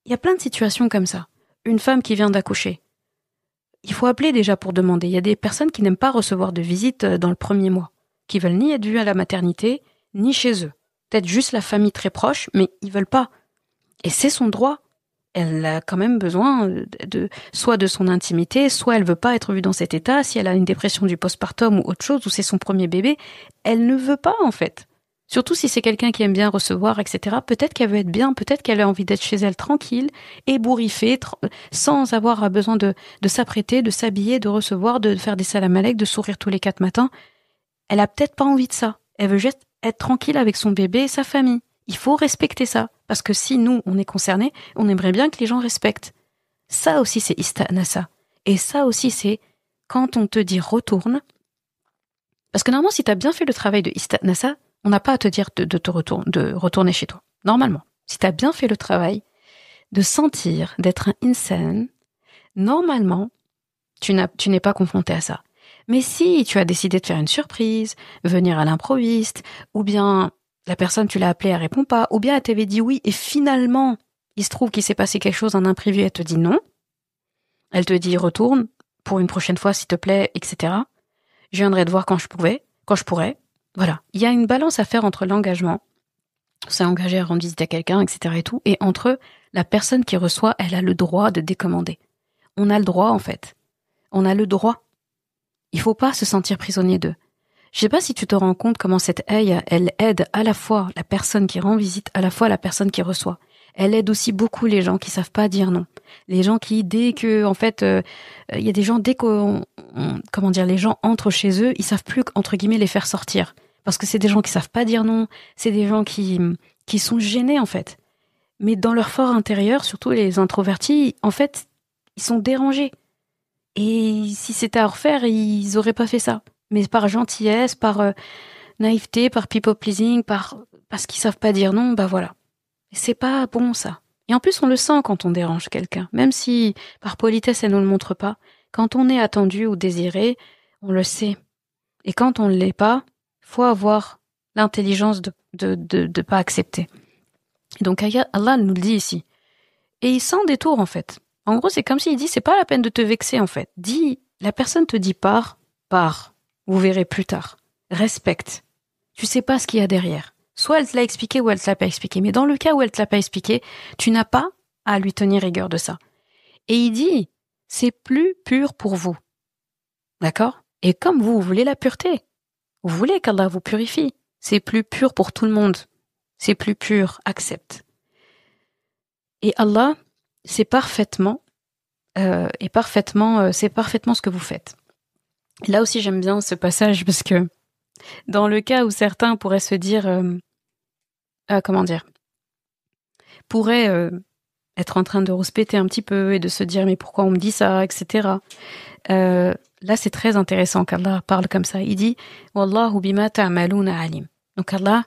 Il y a plein de situations comme ça. Une femme qui vient d'accoucher. Il faut appeler déjà pour demander. Il y a des personnes qui n'aiment pas recevoir de visite dans le premier mois, qui veulent ni être vues à la maternité, ni chez eux. Peut-être juste la famille très proche, mais ils veulent pas. Et c'est son droit. Elle a quand même besoin soit de son intimité, soit elle veut pas être vue dans cet état. Si elle a une dépression du postpartum ou autre chose, ou c'est son premier bébé, elle ne veut pas en fait. Surtout si c'est quelqu'un qui aime bien recevoir, etc. Peut-être qu'elle veut être bien, peut-être qu'elle a envie d'être chez elle tranquille, ébouriffée, sans avoir besoin de s'apprêter, de s'habiller, de recevoir, de faire des salam aleik, de sourire tous les 4 matins. Elle a peut-être pas envie de ça. Elle veut juste être tranquille avec son bébé et sa famille. Il faut respecter ça. Parce que si nous, on est concernés, on aimerait bien que les gens respectent. Ça aussi, c'est ista'nasa. Et ça aussi, c'est quand on te dit retourne. Parce que normalement, si tu as bien fait le travail de ista'nasa, on n'a pas à te dire de retourner chez toi. Normalement, si tu as bien fait le travail de sentir, d'être un insan, normalement, tu n'es pas confronté à ça. Mais si tu as décidé de faire une surprise, venir à l'improviste, ou bien la personne, tu l'as appelée, elle répond pas, ou bien elle t'avait dit oui, et finalement, il se trouve qu'il s'est passé quelque chose, un imprévu, elle te dit non, elle te dit retourne, pour une prochaine fois, s'il te plaît, etc. Je viendrai te voir quand je pourrai. Voilà. Il y a une balance à faire entre l'engagement, c'est engagé à rendre visite à quelqu'un, etc. et tout, et entre la personne qui reçoit, elle a le droit de décommander. On a le droit, en fait. On a le droit. Il faut pas se sentir prisonnier d'eux. Je sais pas si tu te rends compte comment cette aide, elle aide à la fois la personne qui rend visite, à la fois la personne qui reçoit. Elle aide aussi beaucoup les gens qui savent pas dire non. Les gens qui, dès que, en fait, il y a des gens, dès que, les gens entrent chez eux, ils savent plus, entre guillemets, les faire sortir. Parce que c'est des gens qui savent pas dire non, c'est des gens qui sont gênés en fait. Mais dans leur fort intérieur, surtout les introvertis, en fait, ils sont dérangés. Et si c'était à refaire, ils auraient pas fait ça. Mais par gentillesse, par naïveté, par people pleasing, parce qu'ils savent pas dire non, bah voilà. Et c'est pas bon ça. Et en plus, on le sent quand on dérange quelqu'un. Même si par politesse, elle nous le montre pas. Quand on est attendu ou désiré, on le sait. Et quand on ne l'est pas, faut avoir l'intelligence de pas accepter. Et donc Allah nous le dit ici. Et il s'en détourne en fait. En gros, c'est comme s'il dit, c'est pas la peine de te vexer en fait. Dis, la personne te dit pars. Vous verrez plus tard. Respecte. Tu sais pas ce qu'il y a derrière. Soit elle te l'a expliqué ou elle te l'a pas expliqué. Mais dans le cas où elle te l'a pas expliqué, tu n'as pas à lui tenir rigueur de ça. Et il dit, c'est plus pur pour vous. D'accord? Et comme vous voulez la pureté, vous voulez qu'Allah vous purifie. C'est plus pur pour tout le monde. C'est plus pur, accepte. Et Allah, c'est parfaitement ce que vous faites. Et là aussi, j'aime bien ce passage parce que dans le cas où certains pourraient se dire, pourraient être en train de rouspéter un petit peu et de se dire mais pourquoi on me dit ça, etc. Là, c'est très intéressant qu'Allah parle comme ça. Il dit Wallahu bima ta'maluna alim. Donc Allah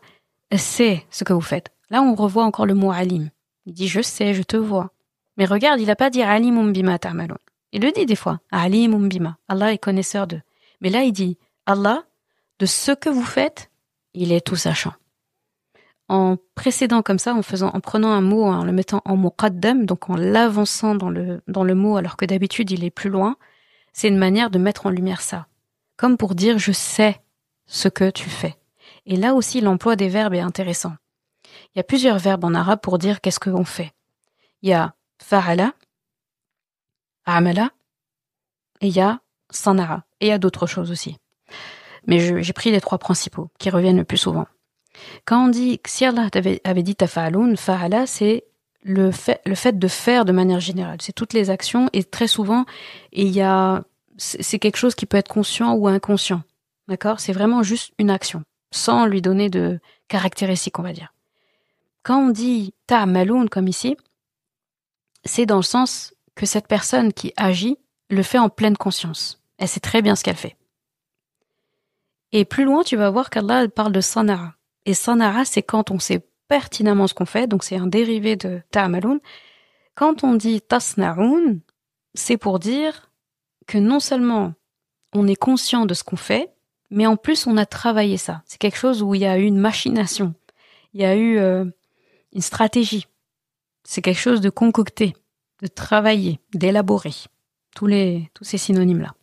sait ce que vous faites. Là, on revoit encore le mot alim. Il dit je sais, je te vois. Mais regarde, il n'a pas dit alimum bima ta'malun. Il le dit des fois, alimum bima. Allah est connaisseur d'eux. Mais là, il dit Allah, de ce que vous faites, il est tout sachant. En précédant comme ça, en prenant un mot, en le mettant en muqaddam, donc en l'avançant dans le mot, alors que d'habitude il est plus loin, c'est une manière de mettre en lumière ça. Comme pour dire je sais ce que tu fais. Et là aussi, l'emploi des verbes est intéressant. Il y a plusieurs verbes en arabe pour dire qu'est-ce qu'on fait. Il y a fa'ala, amala, et il y a sana'a. Et il y a d'autres choses aussi. Mais j'ai pris les 3 principaux, qui reviennent le plus souvent. Quand on dit, si Allah avait dit tafa'alun, fa'ala, c'est le fait de faire de manière générale. C'est toutes les actions, et très souvent, c'est quelque chose qui peut être conscient ou inconscient. D'accord? C'est vraiment juste une action, sans lui donner de caractéristiques, on va dire. Quand on dit ta'malun, comme ici, c'est dans le sens que cette personne qui agit le fait en pleine conscience. Elle sait très bien ce qu'elle fait. Et plus loin, tu vas voir qu'Allah parle de sana'a. Et sana'a, c'est quand on sait pertinemment ce qu'on fait, donc c'est un dérivé de ta'malun. Quand on dit tasna'un, c'est pour dire que non seulement on est conscient de ce qu'on fait, mais en plus on a travaillé ça. C'est quelque chose où il y a eu une machination, il y a eu une stratégie. C'est quelque chose de concocté, de travaillé, d'élaboré. Tous ces synonymes-là.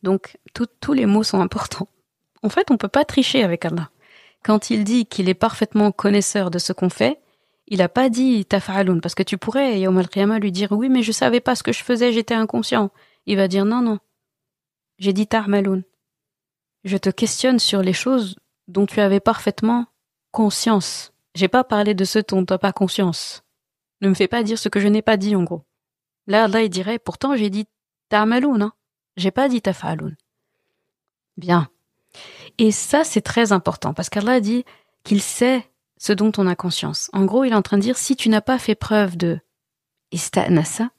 Donc, tous les mots sont importants. En fait, on peut pas tricher avec Allah. Quand il dit qu'il est parfaitement connaisseur de ce qu'on fait, il a pas dit tafa'alun, parce que tu pourrais, Yawm al-Qiyamah, lui dire oui, mais je savais pas ce que je faisais, j'étais inconscient. Il va dire non, j'ai dit ta'malun. Je te questionne sur les choses dont tu avais parfaitement conscience. J'ai pas parlé de ce dont tu n'as pas conscience. Ne me fais pas dire ce que je n'ai pas dit, en gros. Là, Allah, il dirait, pourtant, j'ai dit ta'malun, hein. J'ai pas dit tafa'alun. Bien. Et ça, c'est très important, parce qu'Allah dit qu'il sait ce dont on a conscience. En gros, il est en train de dire, si tu n'as pas fait preuve de ista'nasa,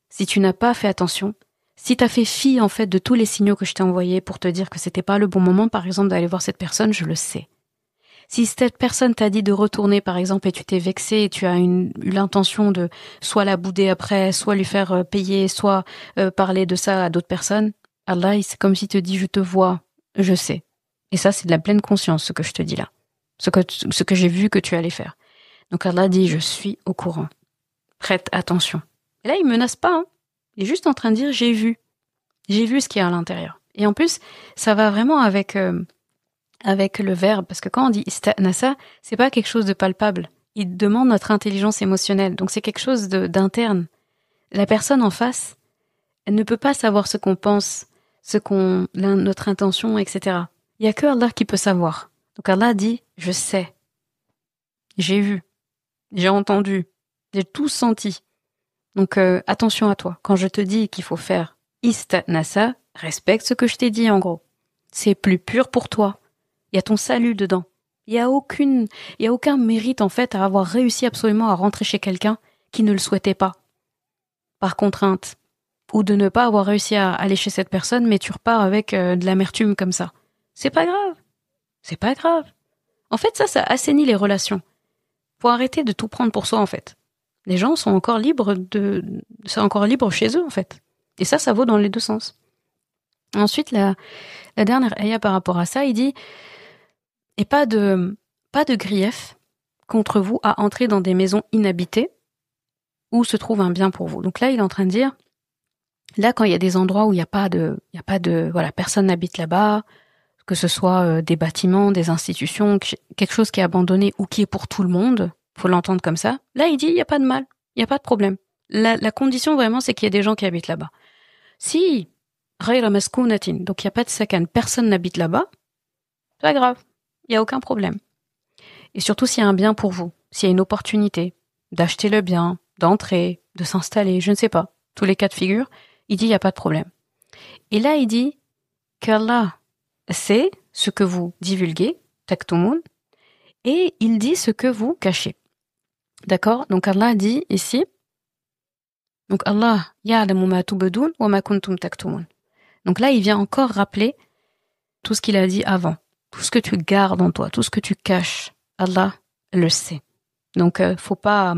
si tu n'as pas fait attention, si tu as fait fi, en fait, de tous les signaux que je t'ai envoyés pour te dire que c'était pas le bon moment, par exemple, d'aller voir cette personne, je le sais. Si cette personne t'a dit de retourner, par exemple, et tu t'es vexé et tu as eu l'intention de soit la bouder après, soit lui faire payer, soit parler de ça à d'autres personnes, Allah, c'est comme s'il te dit, je te vois, je sais. Et ça, c'est de la pleine conscience, ce que je te dis là. Ce que j'ai vu que tu allais faire. Donc Allah dit, je suis au courant. Prête attention. Et là, il menace pas, hein. Il est juste en train de dire, j'ai vu. J'ai vu ce qu'il y a à l'intérieur. Et en plus, ça va vraiment avec le verbe, parce que quand on dit ista'nasa, c'est pas quelque chose de palpable. Il demande notre intelligence émotionnelle. Donc c'est quelque chose d'interne. La personne en face, elle ne peut pas savoir ce qu'on pense, notre intention, etc. Il y a que Allah qui peut savoir. Donc Allah dit, je sais. J'ai vu. J'ai entendu. J'ai tout senti. Donc attention à toi. Quand je te dis qu'il faut faire ista'nasa, respecte ce que je t'ai dit en gros. C'est plus pur pour toi. Il y a ton salut dedans. Il y a aucun mérite en fait à avoir réussi absolument à rentrer chez quelqu'un qui ne le souhaitait pas, par contrainte, ou de ne pas avoir réussi à aller chez cette personne, mais tu repars avec de l'amertume comme ça. C'est pas grave. C'est pas grave. En fait, ça assainit les relations. Faut arrêter de tout prendre pour soi, en fait. Les gens sont encore libres c'est encore libre chez eux, en fait. Et ça vaut dans les deux sens. Ensuite, la dernière ayah par rapport à ça, il dit, et pas de grief contre vous à entrer dans des maisons inhabitées où se trouve un bien pour vous. Donc là, il est en train de dire, là, quand il y a des endroits où il y a pas de, voilà, personne n'habite là-bas, que ce soit des bâtiments, des institutions, quelque chose qui est abandonné ou qui est pour tout le monde, faut l'entendre comme ça. Là, il dit, il y a pas de mal, il y a pas de problème. La condition vraiment, c'est qu'il y a des gens qui habitent là-bas. Si, ghayra maskounatin, donc il y a pas de sakan, personne n'habite là-bas, c'est pas grave, il y a aucun problème. Et surtout s'il y a un bien pour vous, s'il y a une opportunité d'acheter le bien, d'entrer, de s'installer, je ne sais pas, tous les cas de figure, il dit, il y a pas de problème. Et là, il dit qu'Allah sait ce que vous divulguez, taktumun, et il dit ce que vous cachez. D'accord? Donc Allah dit ici, donc Allah ya'lamu ma tubdun wa ma kuntum taktumun. Donc là, il vient encore rappeler tout ce qu'il a dit avant. Tout ce que tu gardes en toi, tout ce que tu caches, Allah le sait. Donc faut pas,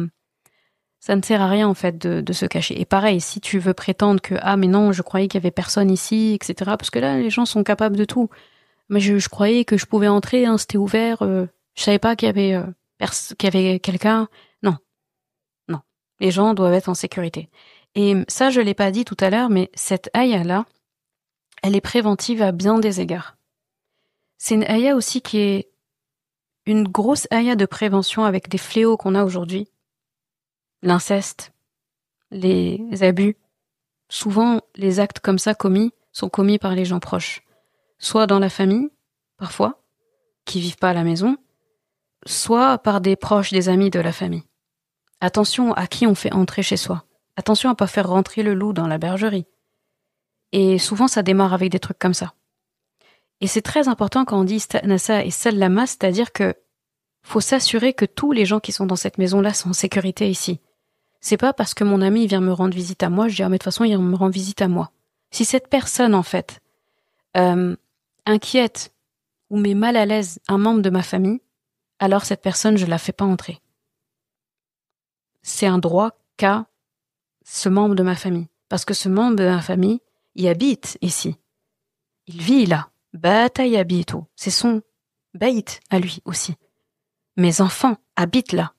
ça ne sert à rien en fait de se cacher. Et pareil, si tu veux prétendre que mais non, je croyais qu'il y avait personne ici, etc. Parce que là, les gens sont capables de tout. Mais je croyais que je pouvais entrer, c'était ouvert. Je savais pas qu'il y avait quelqu'un. Non. Les gens doivent être en sécurité. Et ça, je l'ai pas dit tout à l'heure, mais cette ayah-là, elle est préventive à bien des égards. C'est une ayah aussi qui est une grosse ayah de prévention avec des fléaux qu'on a aujourd'hui. L'inceste, les abus. Souvent, les actes comme ça sont commis par les gens proches. Soit dans la famille, parfois, qui vivent pas à la maison, soit par des proches, des amis de la famille. Attention à qui on fait entrer chez soi. Attention à pas faire rentrer le loup dans la bergerie. Et souvent, ça démarre avec des trucs comme ça. Et c'est très important quand on dit ista'nasa et sallama, c'est-à-dire que faut s'assurer que tous les gens qui sont dans cette maison-là sont en sécurité ici. C'est pas parce que mon ami vient me rendre visite à moi, je dis mais de toute façon, il me rend visite à moi. Si cette personne, en fait, inquiète ou met mal à l'aise un membre de ma famille, alors cette personne, je la fais pas entrer. C'est un droit qu'a ce membre de ma famille. Parce que ce membre de ma famille, il habite ici. Il vit là. Bata yabitu. C'est son bayt à lui aussi. Mes enfants habitent là.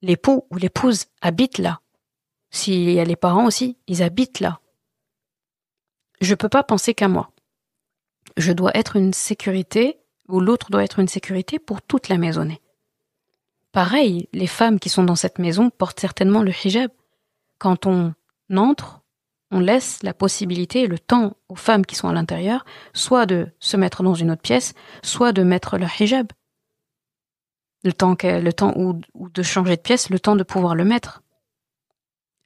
L'époux ou l'épouse habitent là. S'il y a les parents aussi, ils habitent là. Je peux pas penser qu'à moi. Je dois être une sécurité, ou l'autre doit être une sécurité pour toute la maisonnée. Pareil, les femmes qui sont dans cette maison portent certainement le hijab. Quand on entre, on laisse la possibilité et le temps aux femmes qui sont à l'intérieur, soit de se mettre dans une autre pièce, soit de mettre leur hijab. Le temps ou de changer de pièce, le temps de pouvoir le mettre.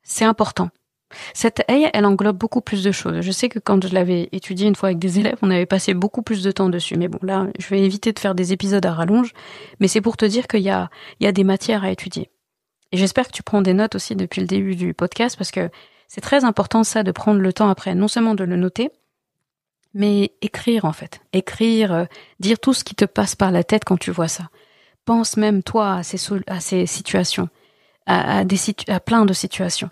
C'est important. Cette ayah, elle englobe beaucoup plus de choses. Je sais que quand je l'avais étudiée une fois avec des élèves, on avait passé beaucoup plus de temps dessus. Mais bon, là, je vais éviter de faire des épisodes à rallonge. Mais c'est pour te dire qu'il y a des matières à étudier. Et j'espère que tu prends des notes aussi depuis le début du podcast, parce que c'est très important ça, de prendre le temps après, non seulement de le noter, mais écrire en fait. Écrire, dire tout ce qui te passe par la tête quand tu vois ça. Pense même toi à ces situations, à plein de situations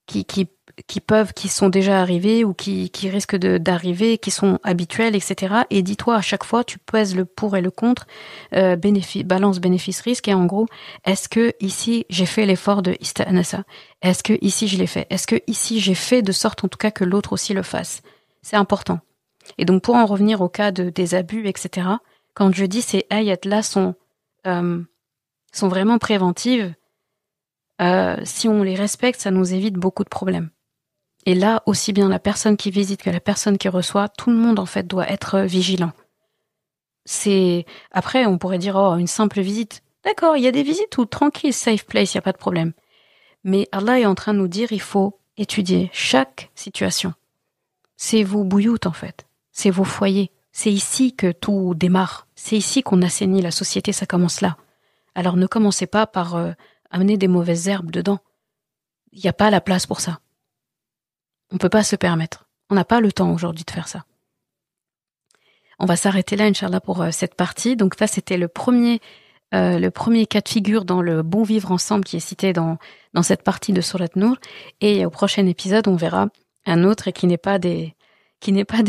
qui sont déjà arrivées ou qui risquent d'arriver, qui sont habituelles, etc. Et dis-toi à chaque fois, tu pèses le pour et le contre, balance bénéfice-risque, et en gros, est-ce que ici j'ai fait l'effort de ista'nasa? Est-ce que ici je l'ai fait? Est-ce que ici j'ai fait de sorte en tout cas que l'autre aussi le fasse? C'est important. Et donc pour en revenir au cas des abus, etc., quand je dis ces ayats-là sont vraiment préventives, si on les respecte, ça nous évite beaucoup de problèmes. Et là, aussi bien la personne qui visite que la personne qui reçoit, tout le monde en fait doit être vigilant. Après, on pourrait dire une simple visite. D'accord, il y a des visites où tranquille, safe place, il y a pas de problème. Mais Allah est en train de nous dire, il faut étudier chaque situation. C'est vos bouilloutes en fait, c'est vos foyers, C'est ici que tout démarre. C'est ici qu'on assainit la société, ça commence là. Alors ne commencez pas par amener des mauvaises herbes dedans. Il n'y a pas la place pour ça. On ne peut pas se permettre. On n'a pas le temps aujourd'hui de faire ça. On va s'arrêter là, Inch'Allah, pour cette partie. Donc ça, c'était le premier cas de figure dans le bon vivre ensemble qui est cité dans cette partie de Surat Nour. Et au prochain épisode, on verra un autre et qui n'est pas des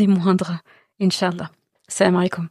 moindres, Inch'Allah. Salam alaikum.